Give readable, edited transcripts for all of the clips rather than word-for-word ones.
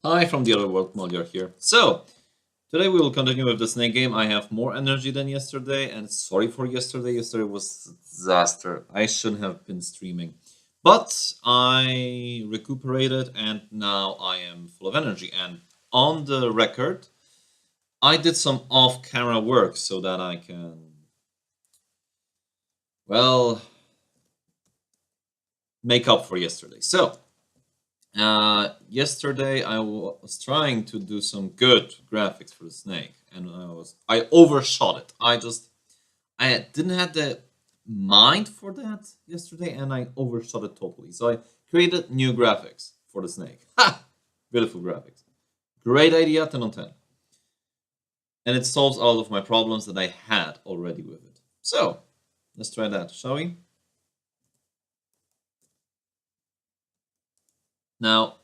Hi from the other world, Moldiar here. So, today we will continue with the snake game. I have more energy than yesterday, and sorry for yesterday. Yesterday was a disaster. I shouldn't have been streaming. But I recuperated, and now I am full of energy. And on the record, I did some off-camera work so that I can, well, make up for yesterday. So, yesterday I was trying to do some good graphics for the snake, and I overshot it. I didn't have the mind for that yesterday, and I overshot it totally. So I created new graphics for the snake. Ha! Beautiful graphics. Great idea, 10 on 10. And it solves all of my problems that I had already with it. So let's try that, shall we? Now,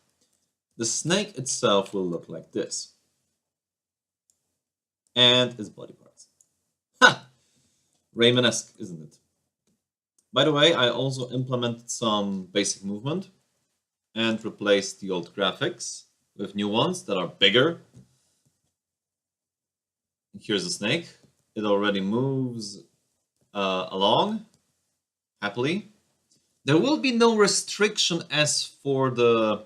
the snake itself will look like this. And its body parts. Ha! Rayman-esque, isn't it? By the way, I also implemented some basic movement and replaced the old graphics with new ones that are bigger. Here's the snake. It already moves along happily. There will be no restriction as for the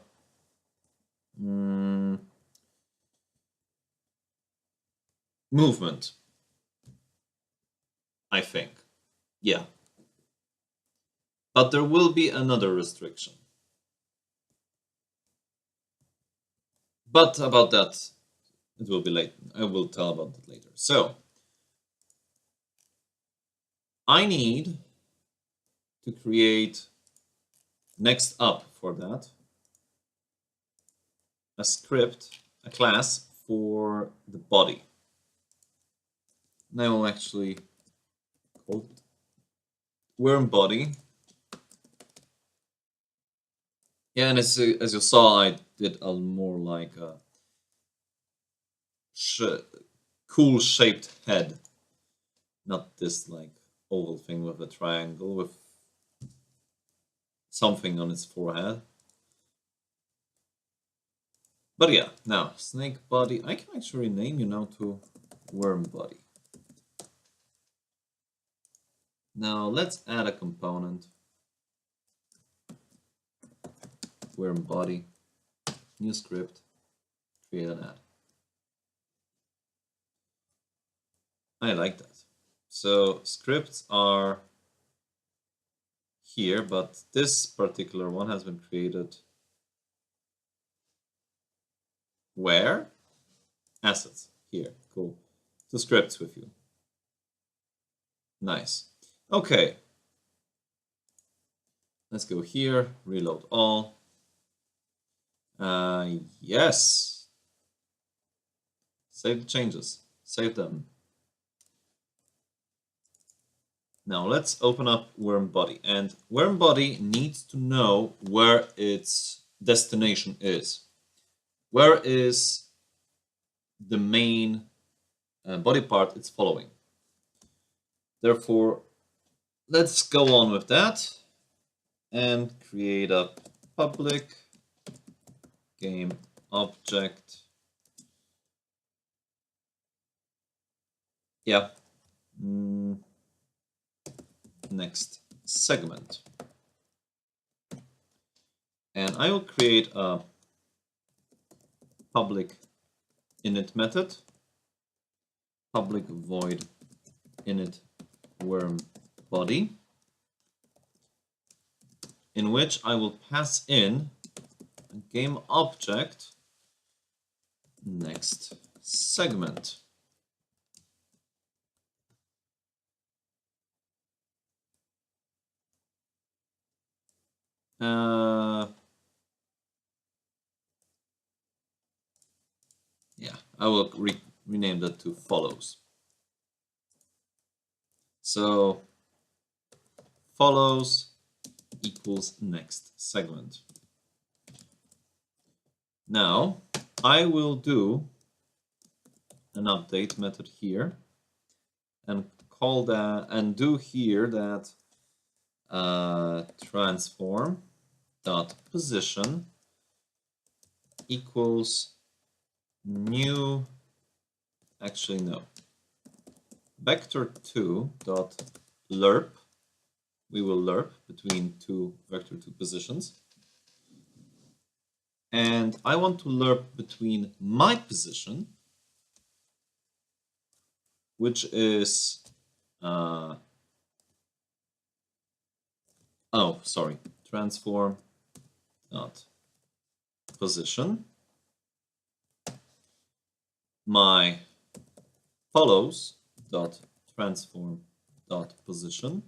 movement, I think. Yeah. But there will be another restriction. But about that, it will be late. I will tell about that later. So, I need to create next up for that a script, a class for the body. And I will actually call it worm body. Yeah, and as you saw, I did a more like a cool shaped head, not this like oval thing with a triangle with something on its forehead. But yeah, now snake body. I can actually rename you now to worm body. Now let's add a component. Worm body, new script, create an ad. I like that. So scripts are here, but this particular one has been created where? Assets, here, cool. Two scripts with you. Nice. Okay. Let's go here, reload all. Yes. Save the changes. Save them. Now let's open up worm body. And worm body needs to know where its destination is. Where is the main body part it's following? Therefore, let's go on with that and create a public game object. Yeah. Next segment. And I will create a public init method, public void init worm body, in which I will pass in a game object next segment. Yeah, I will rename that to follows. So follows equals next segment. Now I will do an update method here and call that and do here that transform dot position equals new, actually no, vector2 dot lerp. We will lerp between two vector2 positions. And I want to lerp between my position, which is, transform dot position, my follows dot transform dot position,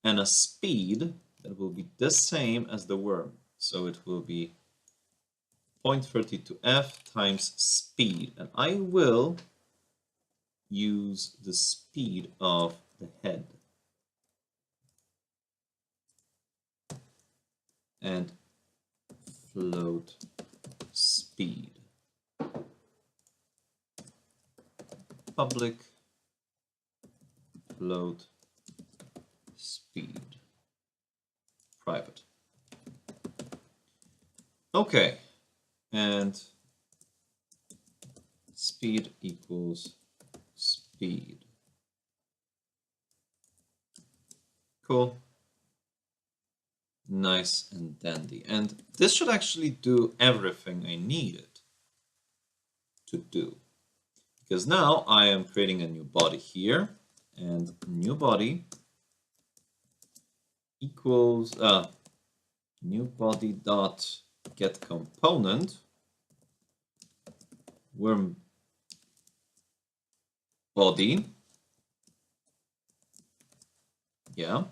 and a speed that will be the same as the worm. So it will be 0.32f times speed, and I will use the speed of the head. And float speed. Public float speed. Private. Okay, and speed equals speed. Cool. Nice and dandy. And this should actually do everything I needed to do. Because now I am creating a new body here, and new body equals new body dot get component worm body, yeah,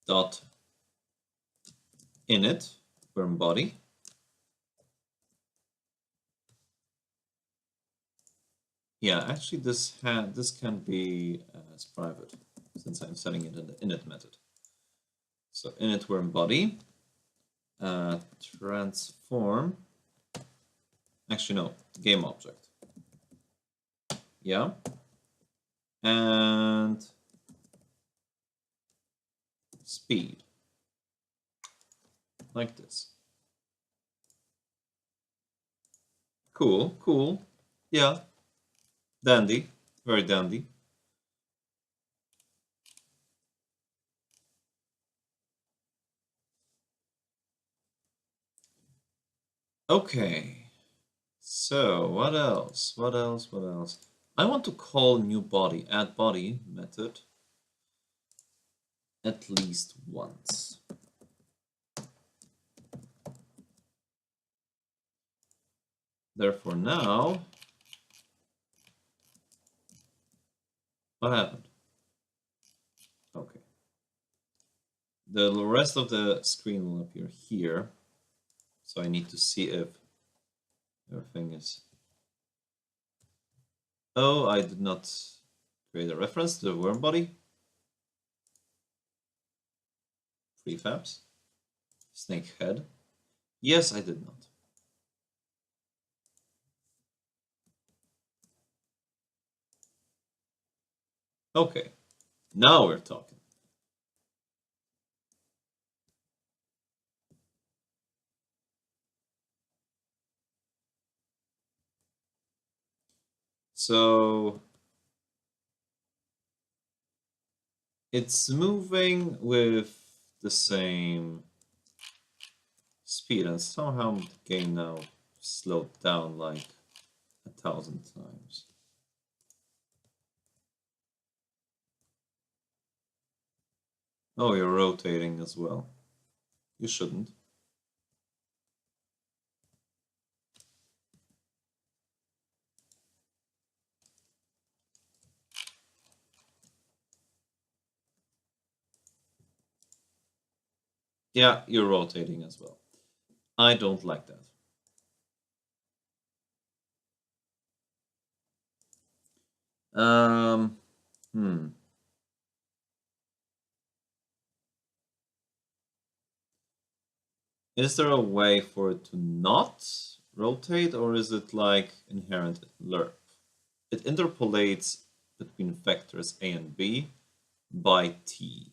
dot init worm body, yeah, actually this can be as private since I'm setting it in the init method. So init worm body transform, actually no, game object, yeah, and speed, like this. Cool, cool, yeah, dandy, very dandy. Okay, so what else? What else? What else? I want to call new body, add body method at least once. Therefore now, what happened? Okay. The rest of the screen will appear here. So I need to see if everything is... Oh, I did not create a reference to the worm body. Prefabs. Snake head. Yes, I did not. Okay, now we're talking. So it's moving with the same speed, and somehow the game now slowed down like 1,000 times. Oh, you're rotating as well. You shouldn't. Yeah, you're rotating as well. I don't like that. Is there a way for it to not rotate, or is it like inherent in lerp? It interpolates between vectors A and B by T.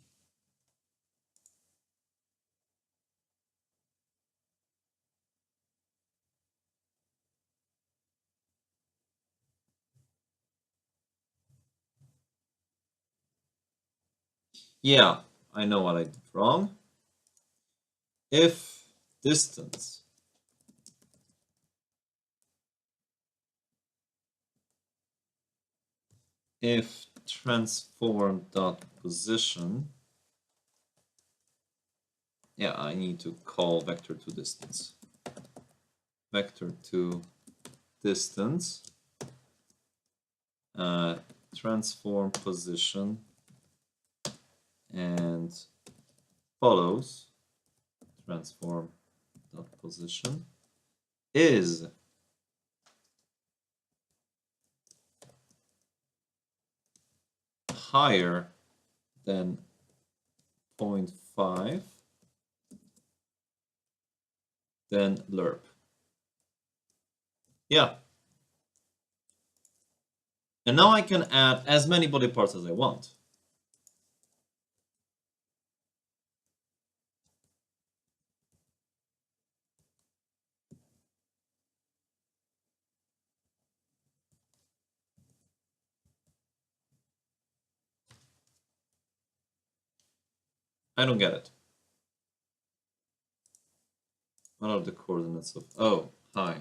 Yeah, I know what I did wrong. If distance if transform dot position, yeah, I need to call vector to distance. Vector to distance, transform position, and follows transform dot position is higher than 0.5, then lerp. Yeah. And now I can add as many body parts as I want. I don't get it. What are the coordinates of... Oh, hi.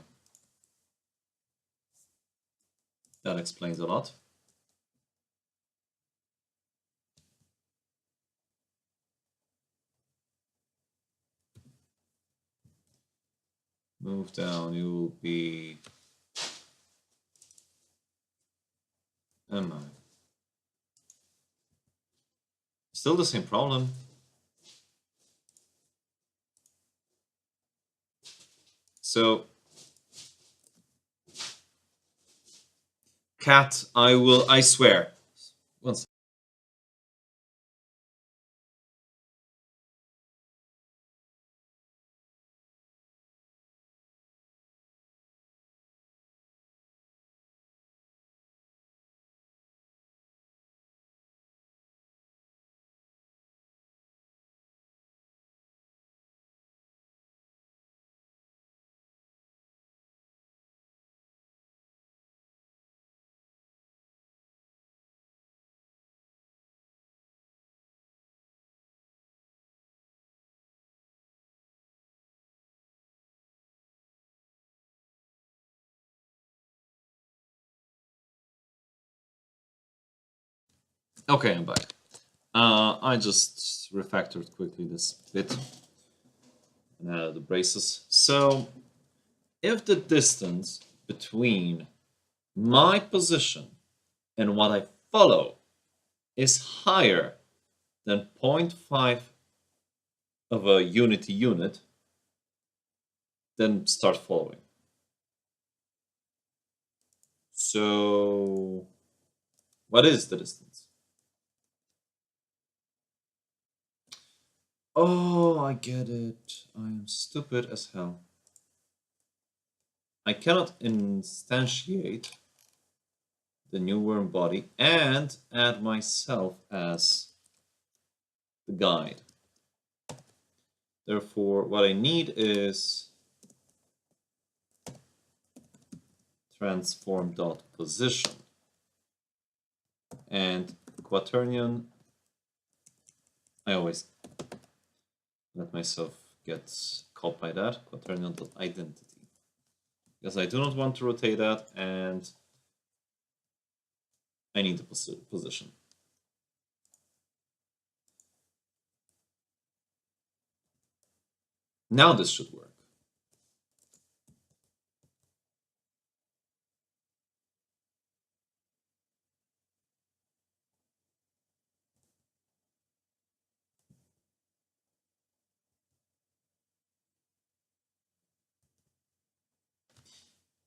That explains a lot. Move down, you will be... Am I? Still the same problem. So... Cat, I swear. One second. Okay, I'm back. I just refactored quickly this bit and added the braces. So, if the distance between my position and what I follow is higher than 0.5 of a unity unit, then start following. So, what is the distance? Oh, I get it. I am stupid as hell. I cannot instantiate the new worm body and add myself as the guide. Therefore, what I need is transform dot position and quaternion. I always let myself get caught by that. Quaternion dot identity, because I do not want to rotate that, and I need the position. Now this should work.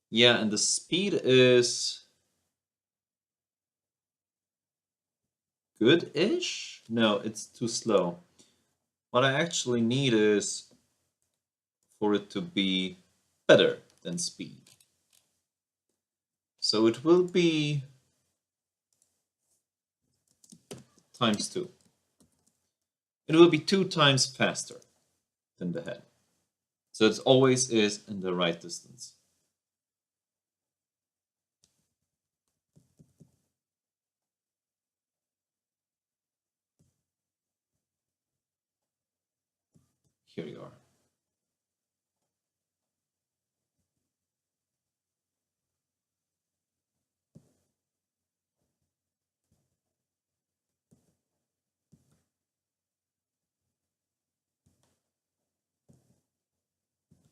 Yeah, and the speed is good-ish? No, it's too slow. What I actually need is for it to be better than speed. So it will be times 2. It will be 2 times faster than the head. So it always is in the right distance. Here you are.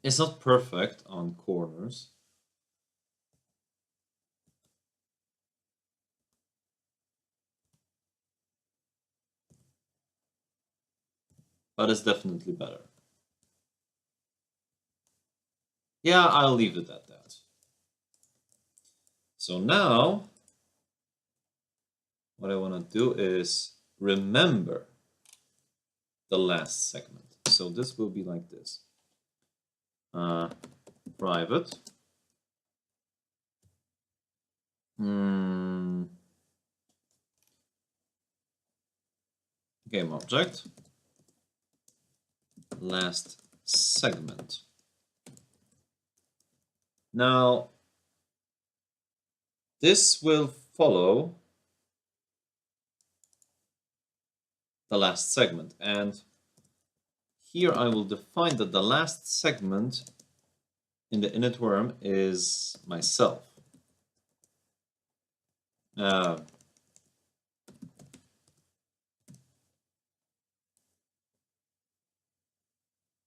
It's not perfect on corners. But it's definitely better. Yeah, I'll leave it at that. So now, what I want to do is remember the last segment. So this will be like this. Private. Game object. Last segment. Now, this will follow the last segment, and here I will define that the last segment in the init worm is myself.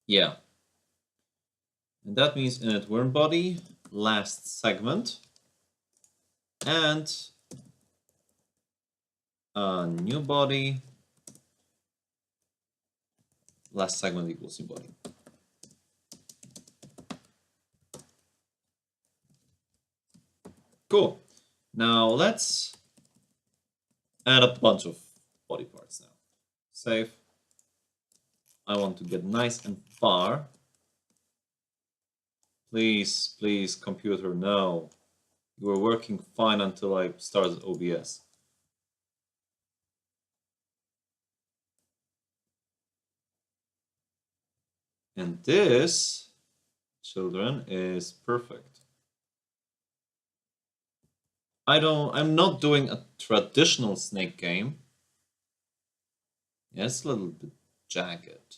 Yeah. And that means init worm body, last segment, and a new body, last segment equals new body. Cool. Now let's add a bunch of body parts now. Save. I want to get nice and far. Please, please, computer, no. You were working fine until I started OBS. And this, children, is perfect. I'm not doing a traditional snake game. Yeah, it's a little bit jagged.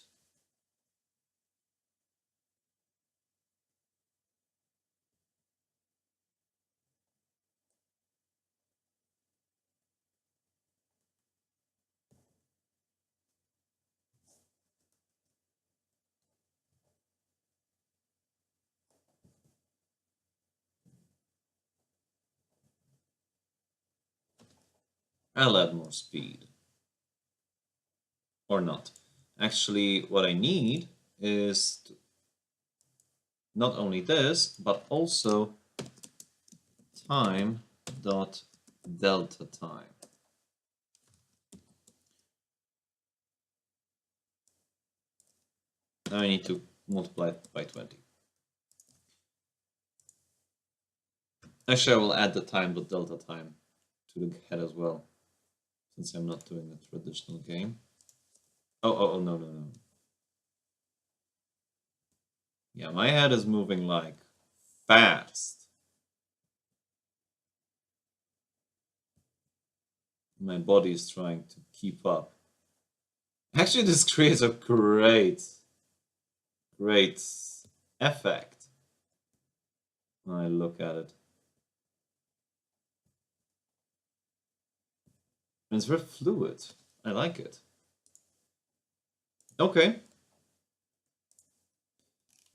I'll add more speed. Or not. Actually, what I need is not only this, but also time dot delta time. Now I need to multiply it by 20. Actually, I will add the time dot delta time to the head as well, since I'm not doing a traditional game. Oh, no. Yeah, my head is moving like fast. My body is trying to keep up. Actually, this creates a great effect when I look at it. And it's very fluid. I like it. Okay.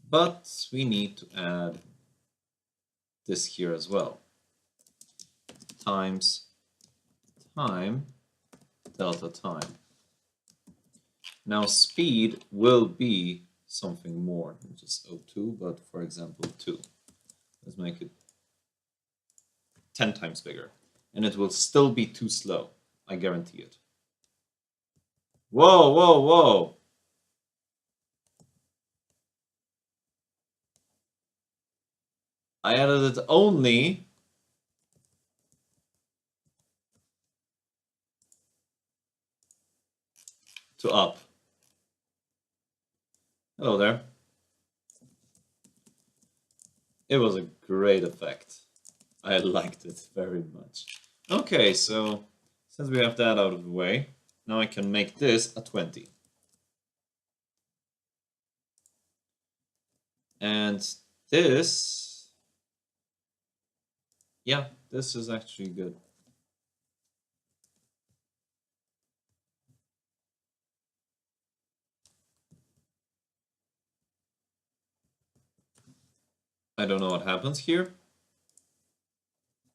But we need to add this here as well. Times time delta time. Now speed will be something more than just 0.2, but for example 2. Let's make it 10 times bigger. And it will still be too slow. I guarantee it. Whoa! I added it only to up. Hello there. It was a great effect. I liked it very much. Okay, so since we have that out of the way, now I can make this a 20. And this, yeah, this is actually good. I don't know what happens here,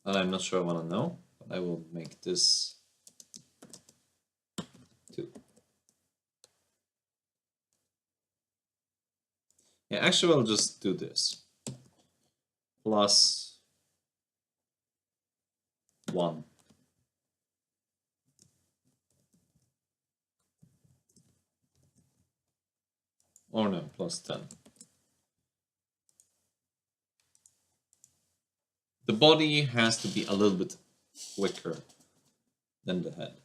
and I'm not sure I want to know, but I will make this 2. Yeah, actually, I'll just do this. Plus 1. Or no, plus 10. The body has to be a little bit quicker than the head.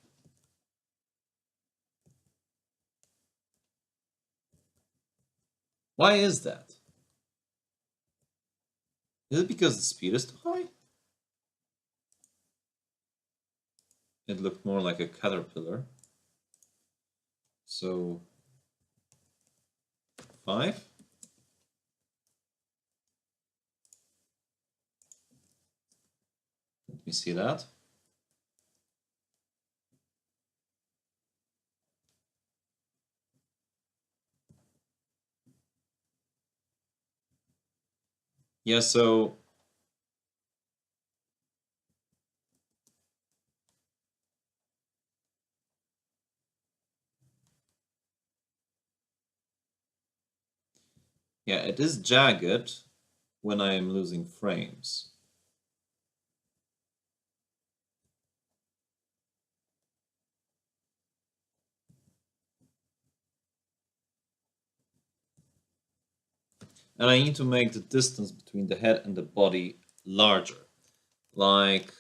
Why is that? Is it because the speed is too high? It looked more like a caterpillar. So 5. Let me see that. Yeah, so yeah, it is jagged when I am losing frames. And I need to make the distance between the head and the body larger. Like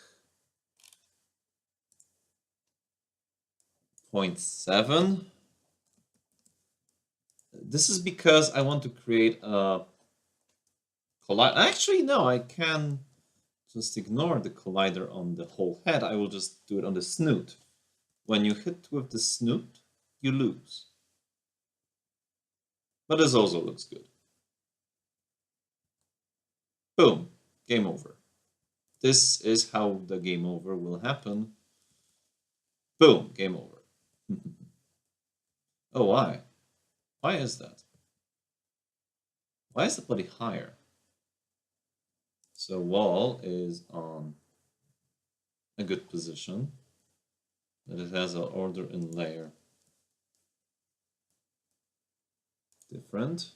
0.7. This is because I want to create a collider. Actually, no, I can just ignore the collider on the whole head. I will just do it on the snoot. When you hit with the snoot, you lose. But this also looks good. Boom, game over. This is how the game over will happen. Boom, game over. Oh, why? Why is that? Why is the body higher? So wall is on a good position, but it has an order in layer different.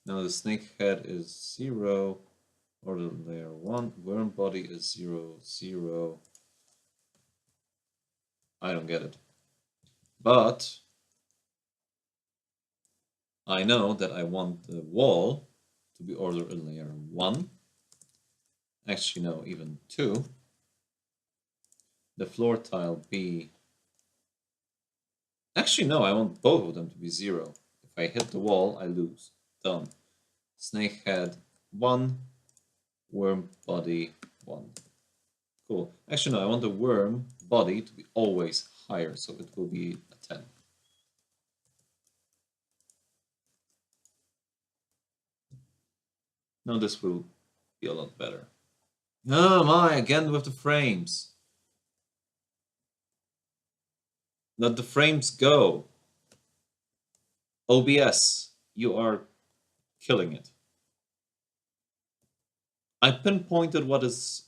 Now the snake head is 0, order in layer 1, worm body is 0, 0. I don't get it. But I know that I want the wall to be order in layer 1. Actually, no, even 2. The floor tile be... Actually, no, I want both of them to be 0. If I hit the wall, I lose. Done. Snake head 1, worm body 1. Cool. Actually, no, I want the worm body to be always higher, so it will be a 10. Now this will be a lot better. Oh my, again with the frames. Let the frames go. OBS, you are killing it. I pinpointed what is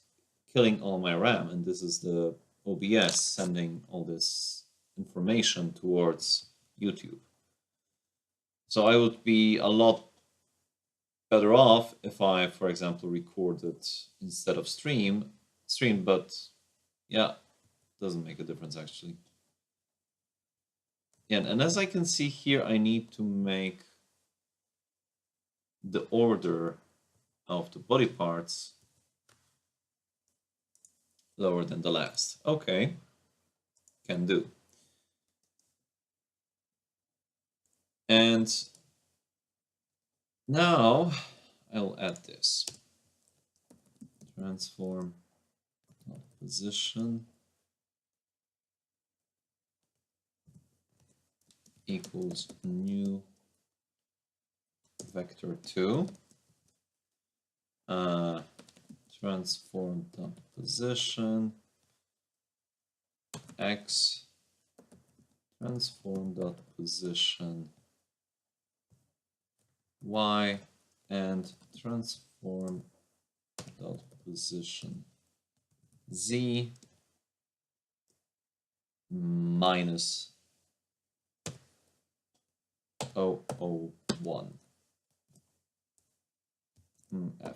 killing all my RAM, and this is the OBS sending all this information towards YouTube. So I would be a lot better off if I, for example, recorded instead of stream, but yeah, doesn't make a difference actually. Yeah, and as I can see here, I need to make the order of the body parts lower than the last. Okay, can do. And now I'll add this. Transform position equals new vector 2. transform dot position x transform dot position y and transform dot position z minus 001 f.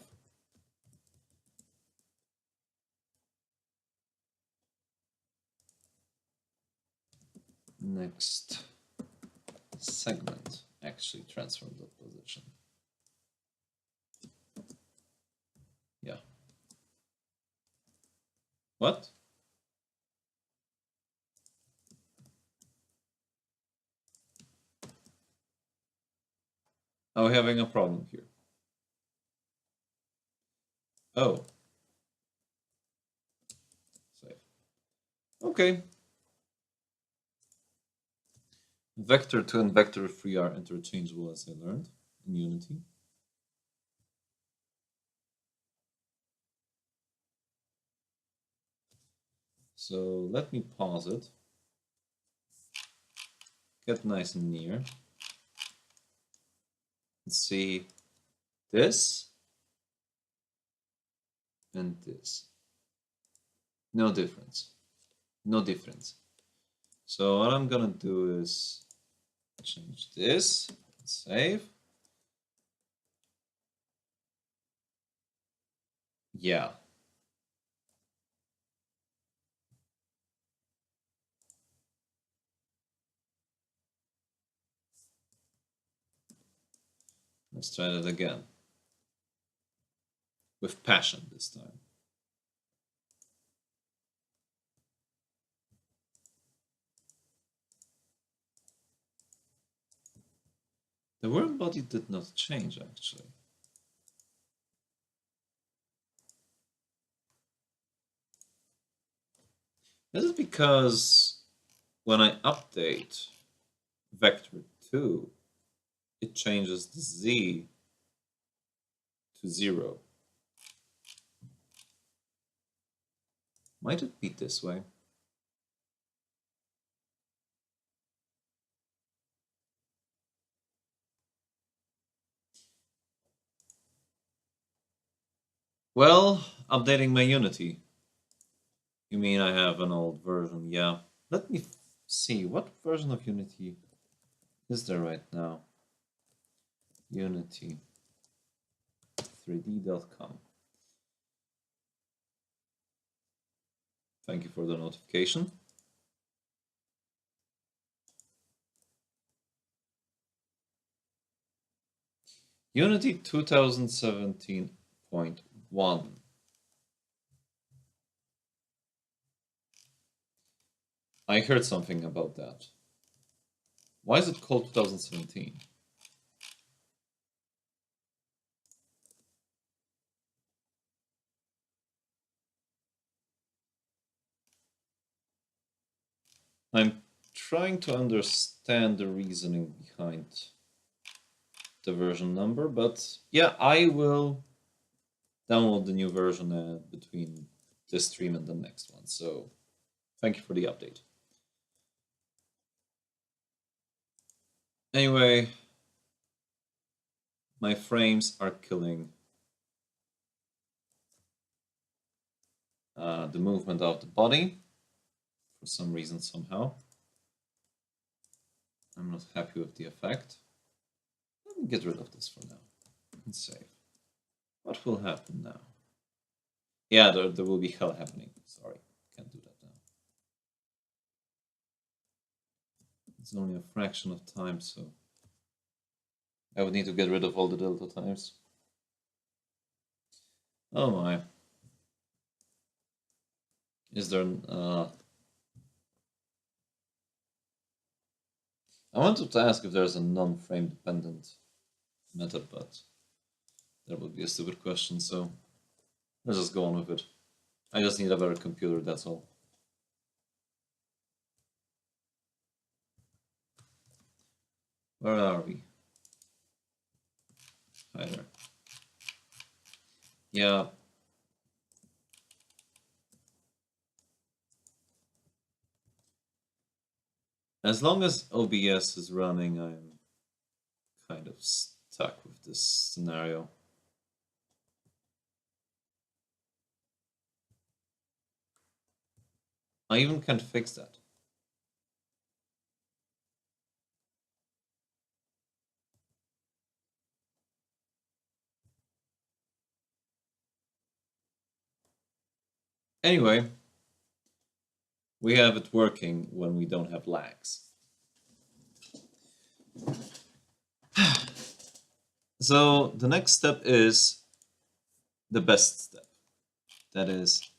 Next segment actually transform dot position. Yeah. What? Are we having a problem here? Oh. Save. Okay. Vector 2 and vector 3 are interchangeable, as I learned in Unity. So let me pause it. Get nice and near. Let's see this and this. No difference. No difference. So what I'm gonna do is change this, save. Yeah. Let's try that again. With passion this time. The worm body did not change actually. This is because when I update vector 2, it changes the z to 0. Might it be this way? Well, updating my Unity. You mean I have an old version? Yeah. Let me see, what version of Unity is there right now? Unity 3d.com. Thank you for the notification. Unity 2017.1. I heard something about that. Why is it called 2017? I'm trying to understand the reasoning behind the version number, but yeah, I will download the new version between this stream and the next one. So thank you for the update. Anyway, my frames are killing the movement of the body for some reason somehow. I'm not happy with the effect. Let me get rid of this for now and save. What will happen now? Yeah, there will be hell happening. Sorry, can't do that now. It's only a fraction of time, so I would need to get rid of all the delta times. Oh my. Is there I wanted to ask if there's a non-frame dependent method, but that would be a stupid question, so let's just go on with it. I just need a better computer, that's all. Where are we? Hi there. Yeah. As long as OBS is running, I'm kind of stuck with this scenario. I even can't fix that. Anyway, we have it working when we don't have lags. So the next step is the best step. That is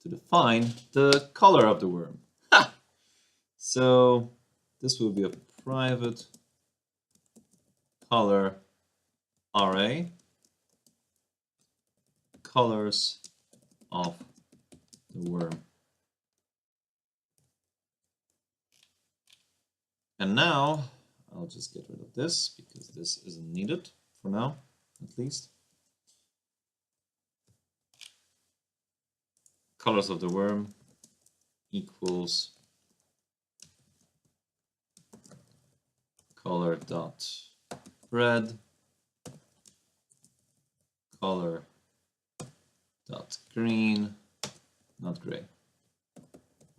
to define the color of the worm. Ha! So this will be a private color array, colors of the worm. And now I'll just get rid of this because this isn't needed for now, at least. Colors of the worm equals color dot red, color dot green, not gray,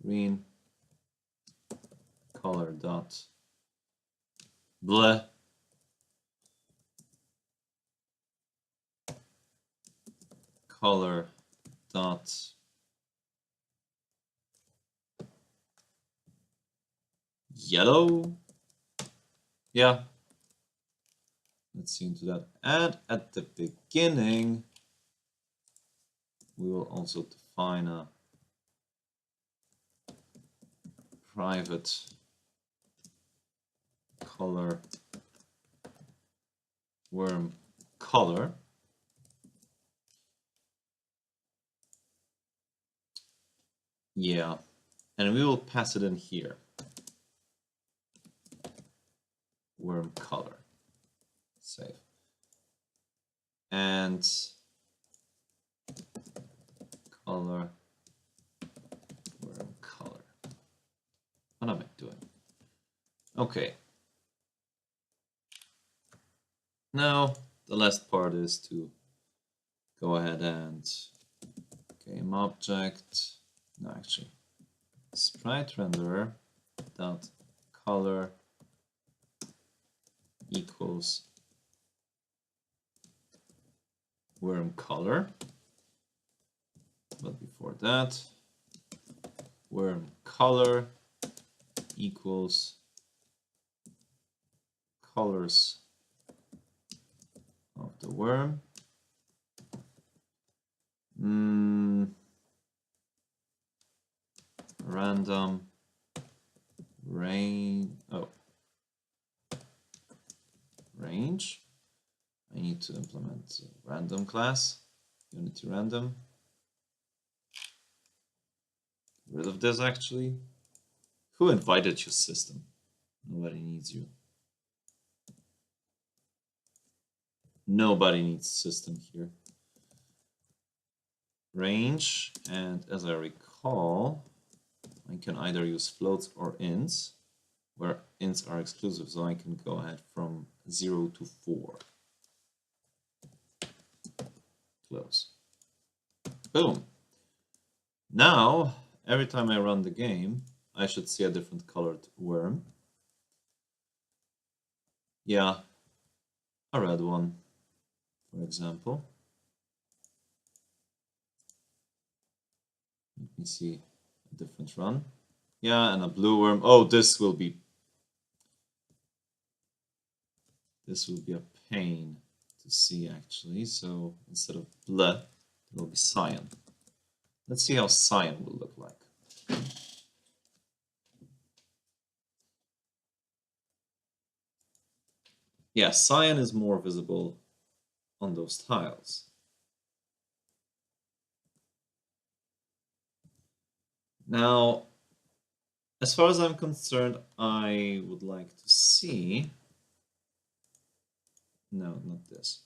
green, color dot bleh, color dot yellow. Yeah, let's see into that. And at the beginning, we will also define a private color worm color. Yeah, and we will pass it in here. Worm color. Save. And color worm color. What am I doing? Okay. Now the last part is to go ahead and game object. No, actually, sprite renderer dot color equals worm color. But before that, worm color equals colors of the worm. Random range. I need to implement a random class, unity random. Get rid of this actually. Who invited your system? Nobody needs you. Nobody needs system here. Range, and as I recall, I can either use floats or ints, where ints are exclusive, so I can go ahead from 0 to 4. Close. Boom. Now, every time I run the game, I should see a different colored worm. Yeah, a red one, for example. Let me see a different run. Yeah, and a blue worm. Oh, this will be a pain to see actually. So instead of bleh, it will be cyan. Let's see how cyan will look like. Yeah, cyan is more visible on those tiles. Now, as far as I'm concerned, I would like to see... No, not this.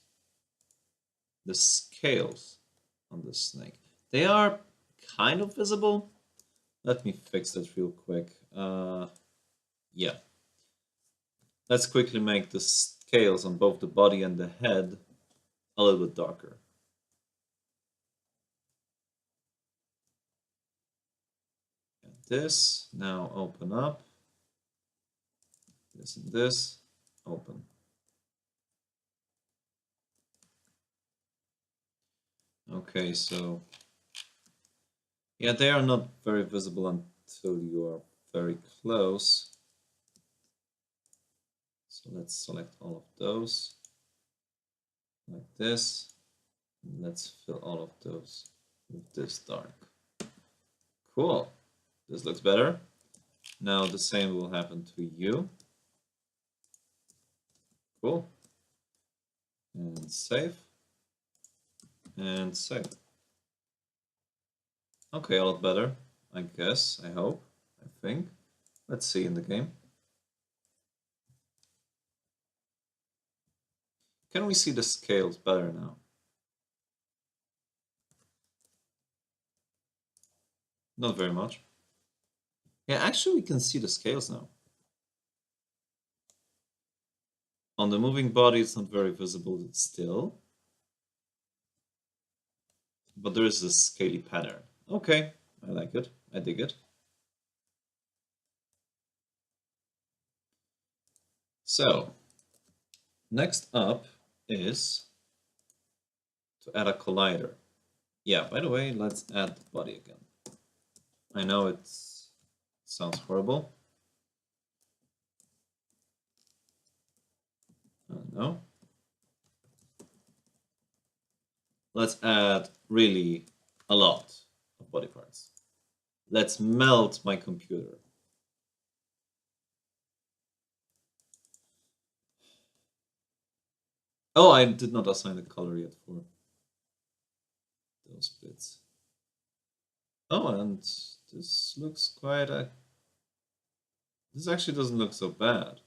The scales on this snake. They are kind of visible. Let me fix that real quick. Yeah. Let's quickly make the scales on both the body and the head a little bit darker. And this, now open up. This and this, open. Okay, so yeah, they are not very visible until you are very close. So let's select all of those like this. Let's fill all of those with this dark. Cool. This looks better. Now the same will happen to you. Cool. And save. And save. Okay, a lot better, I guess, I hope, I think. Let's see in the game. Can we see the scales better now? Not very much. Yeah, actually we can see the scales now. On the moving body it's not very visible still. But there is a scaly pattern. Okay, I like it. I dig it. So, next up is to add a collider. Yeah, by the way, let's add the body again. I know it sounds horrible. No. Let's add really a lot of body parts. Let's melt my computer. Oh, I did not assign a color yet for those bits. Oh, and this looks quite a... This actually doesn't look so bad.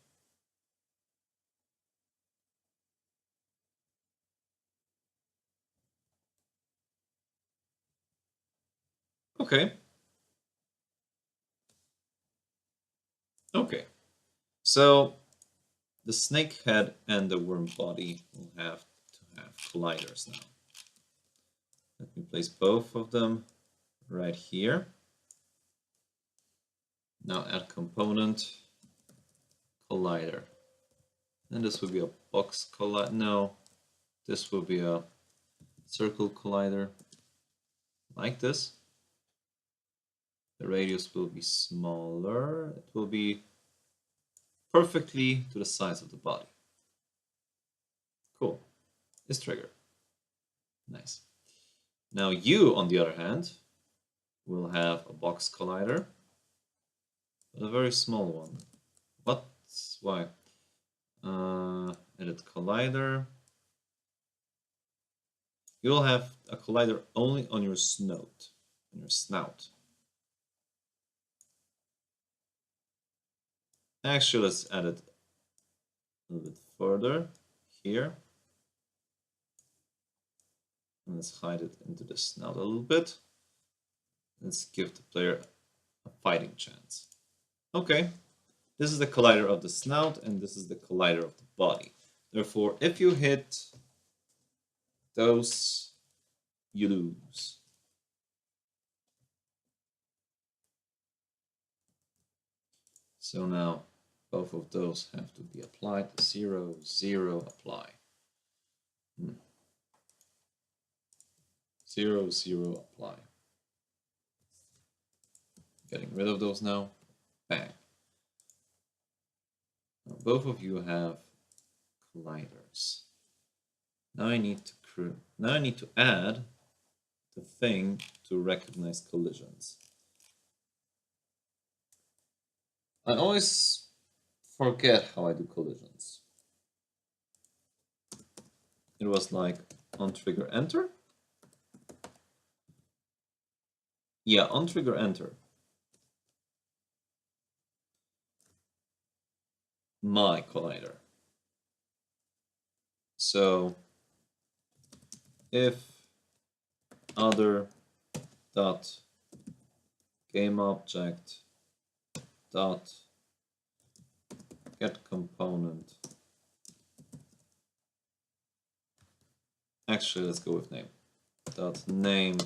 Okay. Okay. So the snake head and the worm body will have to have colliders now. Let me place both of them right here. Now add component collider. And this will be a box collider. No, this will be a circle collider like this. The radius will be smaller. It will be perfectly to the size of the body. Cool. This trigger. Nice. Now you, on the other hand, will have a box collider, but a very small one. What? Why? Edit collider. You will have a collider only on your snout. On your snout. Actually, let's add it a little bit further here. And let's hide it into the snout a little bit. Let's give the player a fighting chance. Okay, this is the collider of the snout and this is the collider of the body. Therefore, if you hit those, you lose. So now both of those have to be applied. 0, 0, apply. 0, 0, apply. Getting rid of those now. Bang. Now both of you have colliders. Now I need to add the thing to recognize collisions. I always forget how I do collisions. It was like on trigger enter. Yeah, on trigger enter. My collider. So if other dot game object dot get component. Actually, let's go with name. Dot name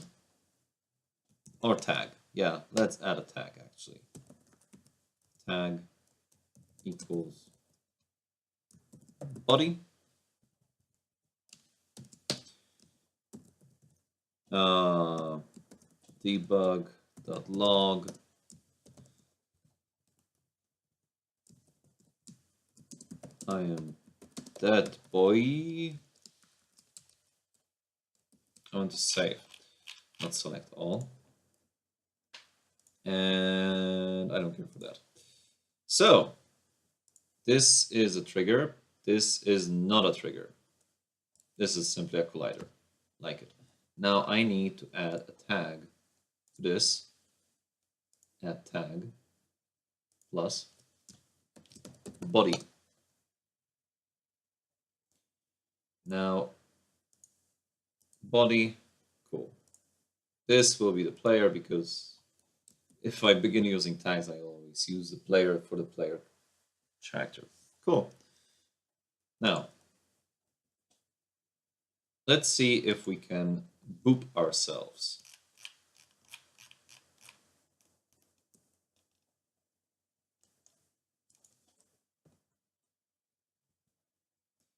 or tag. Yeah, let's add a tag actually. Tag equals body. Debug.log I am dead boy. I want to save, not select all. And I don't care for that. So this is a trigger. This is not a trigger. This is simply a collider, like it. Now I need to add a tag to this. Add tag plus body. Now body, cool. This will be the player because if I begin using tags, I always use the player for the player character. Cool. Now, let's see if we can boop ourselves.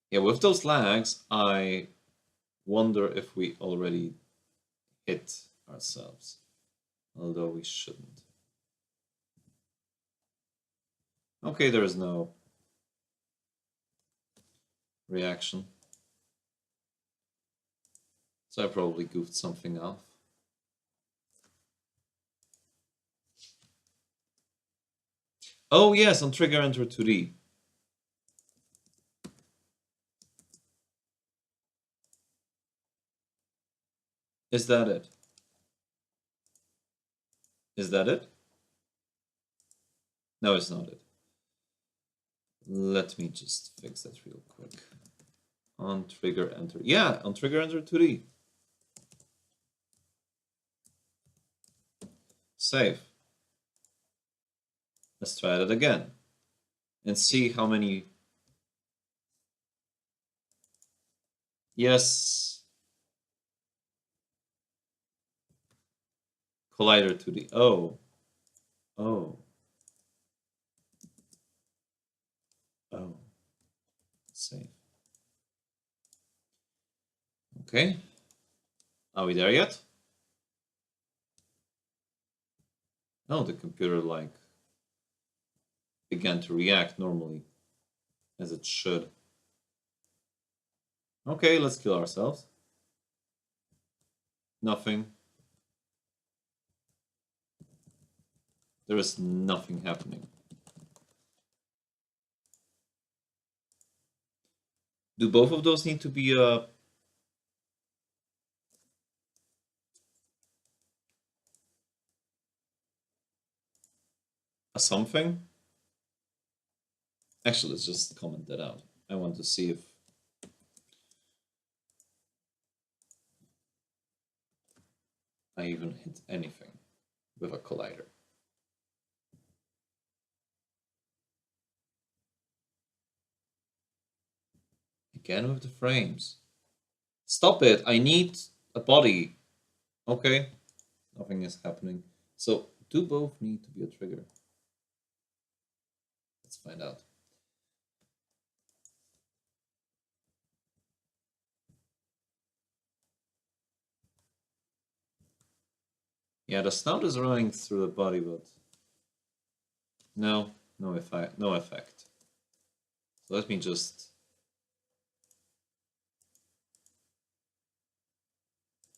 Yeah, with those lags, I wonder if we already hit ourselves, although we shouldn't. Okay, there is no reaction. So I probably goofed something off. Oh yes, on trigger enter 2D. Is that it? Is that it? No, it's not it. Let me just fix that real quick. On trigger enter. Yeah, on trigger enter 2D. Save. Let's try that again and see how many. Yes. Collider 2D. Oh. Oh. Oh. Save. Okay. Are we there yet? No, the computer like began to react normally as it should. Okay, let's kill ourselves. Nothing. There is nothing happening. Do both of those need to be a something? Actually, let's just comment that out. I want to see if I even hit anything with a collider. Again with the frames. Stop it! I need a body. Okay, nothing is happening. So, do both need to be a trigger? Let's find out. Yeah, the snout is running through the body, but no effect. No effect. So let me just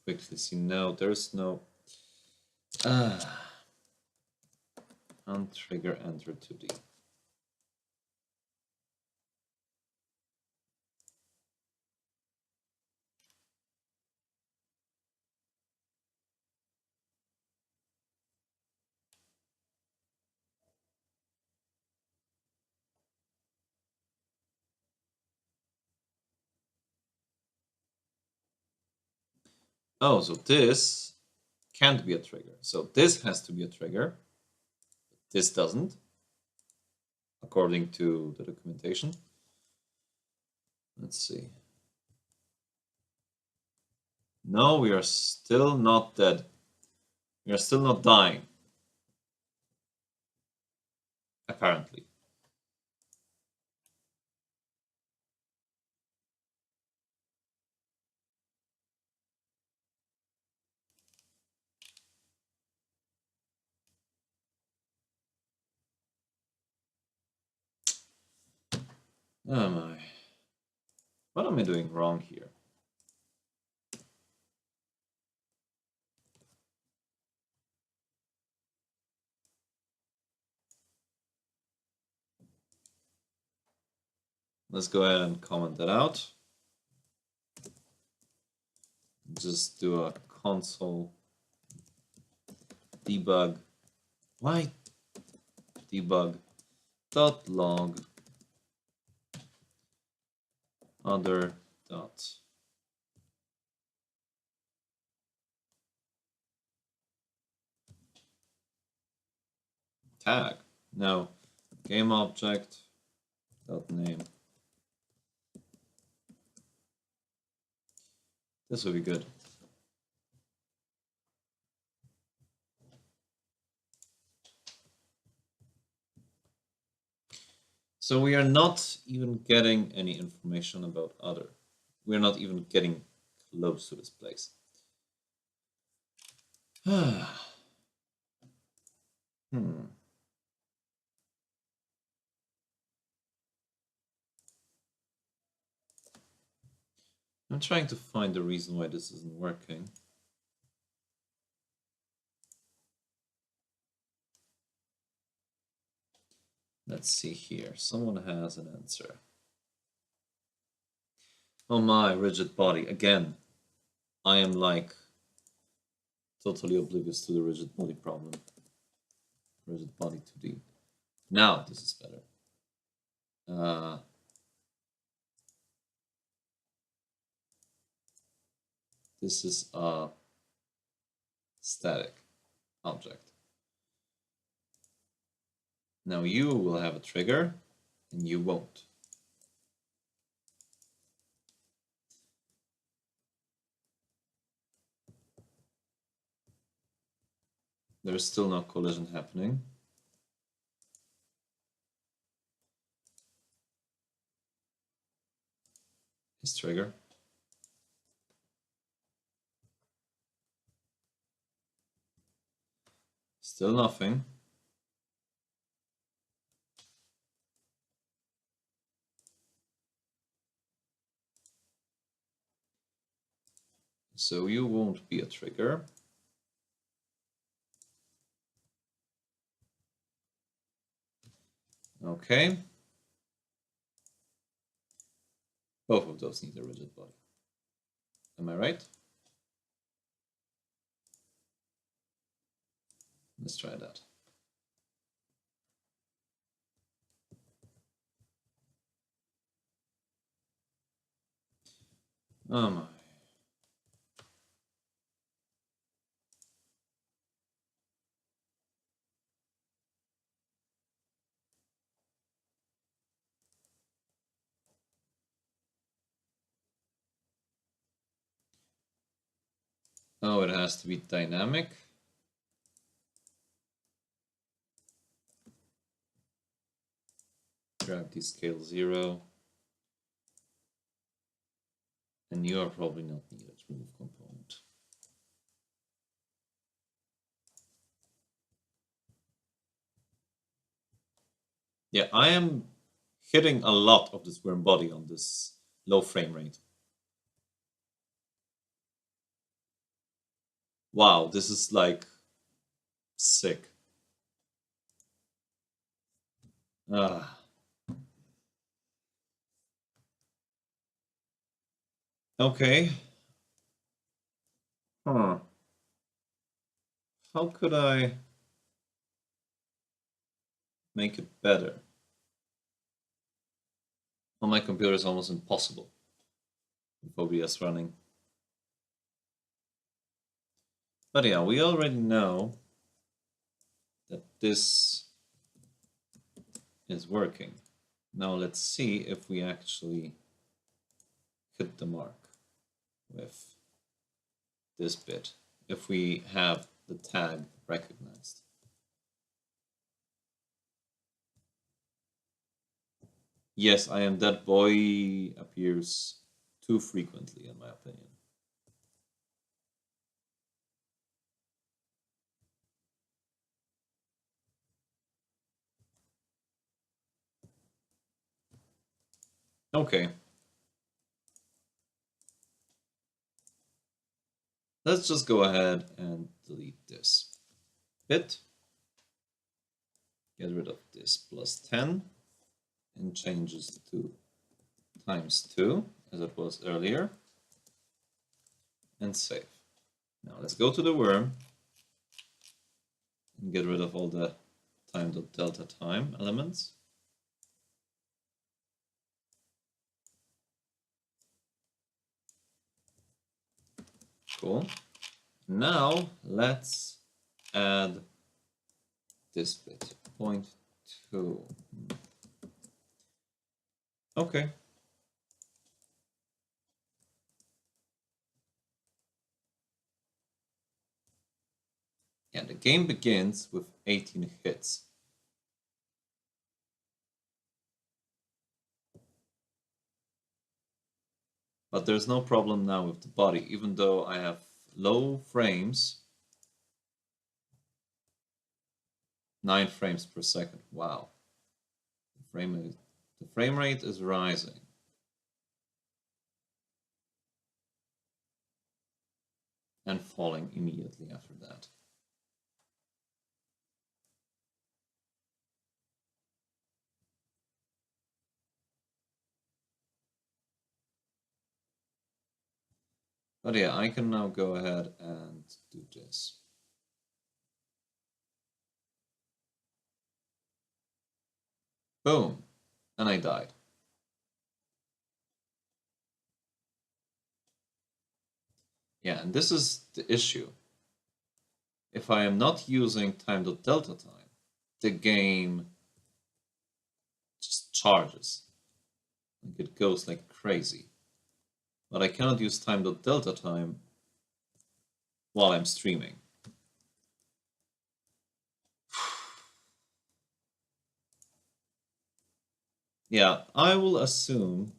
quickly see. No, there's no. On trigger enter 2D. Oh, so this can't be a trigger. So this has to be a trigger. This doesn't, according to the documentation. Let's see. No, we are still not dead. We are still not dying. Apparently. Oh my. What am I doing wrong here? Let's go ahead and comment that out. Just do a console debug. Why? Debug.log other dot. Tag. No. Game object dot name. This would be good. So we are not even getting any information about other. We're not even getting close to this place. Hmm. I'm trying to find the reason why this isn't working. Let's see here. Someone has an answer. Oh my, rigid body. Again, I am like totally oblivious to the rigid body problem. Rigid body 2D. Now this is better. This is a static object. Now you will have a trigger and you won't. There's still no collision happening. His trigger. Still nothing. So you won't be a trigger. Okay. Both of those need a rigid body. Am I right? Let's try that. Oh my. Oh, it has to be dynamic. Gravity scale 0. And you are probably not needed. Remove component. Yeah, I am hitting a lot of this worm body on this low frame rate. Wow, this is like sick. Ah. Okay. Huh. How could I make it better? On my computer is almost impossible with OBS running. But yeah, we already know that this is working. Now let's see if we actually hit the mark with this bit, if we have the tag recognized. Yes, I am that boy appears too frequently, in my opinion. Okay. Let's just go ahead and delete this bit. Get rid of this +10 and changes to ×2 as it was earlier and save. Now let's go to the worm and get rid of all the time.delta time elements. Cool. Now let's add this bit, 0.2. Okay. And the game begins with 18 hits. But there's no problem now with the body, even though I have low frames. 9 frames per second. Wow. The frame rate is rising. And falling immediately after that. But yeah, I can now go ahead and do this. Boom. And I died. Yeah, and this is the issue. If I am not using time.delta time, the game just charges. Like it goes like crazy. But I cannot use time.delta time while I'm streaming. Yeah, I will assume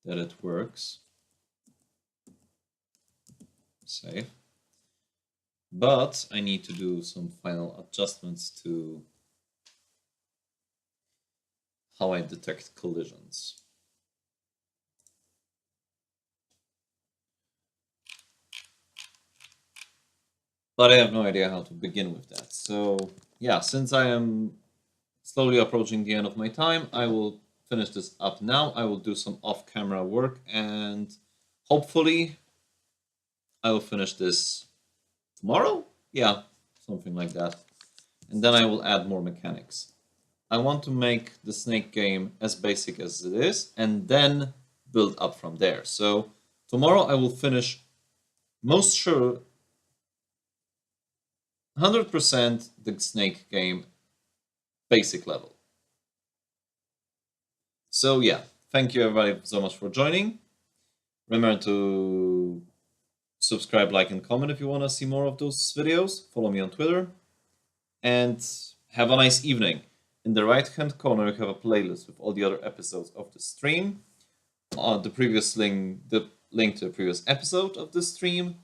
that it works. Save. But I need to do some final adjustments to how I detect collisions. But I have no idea how to begin with that. So yeah, since I am slowly approaching the end of my time, I will finish this up now. I will do some off-camera work and hopefully I will finish this tomorrow? Yeah, something like that. And then I will add more mechanics. I want to make the snake game as basic as it is and then build up from there. So tomorrow I will finish, most sure, 100% the snake game basic level. So yeah, thank you everybody so much for joining. Remember to subscribe, like, and comment if you want to see more of those videos. Follow me on Twitter. And have a nice evening. In the right-hand corner, you have a playlist with all the other episodes of the stream. The link to the previous episode of the stream.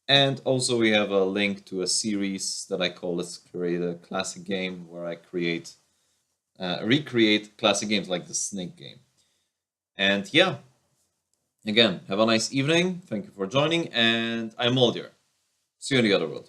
And also we have a link to a series that I call Let's Create a Classic Game, where I recreate classic games like the Snake game. And yeah, again, have a nice evening. Thank you for joining, and I'm Moldiar. See you in the other world.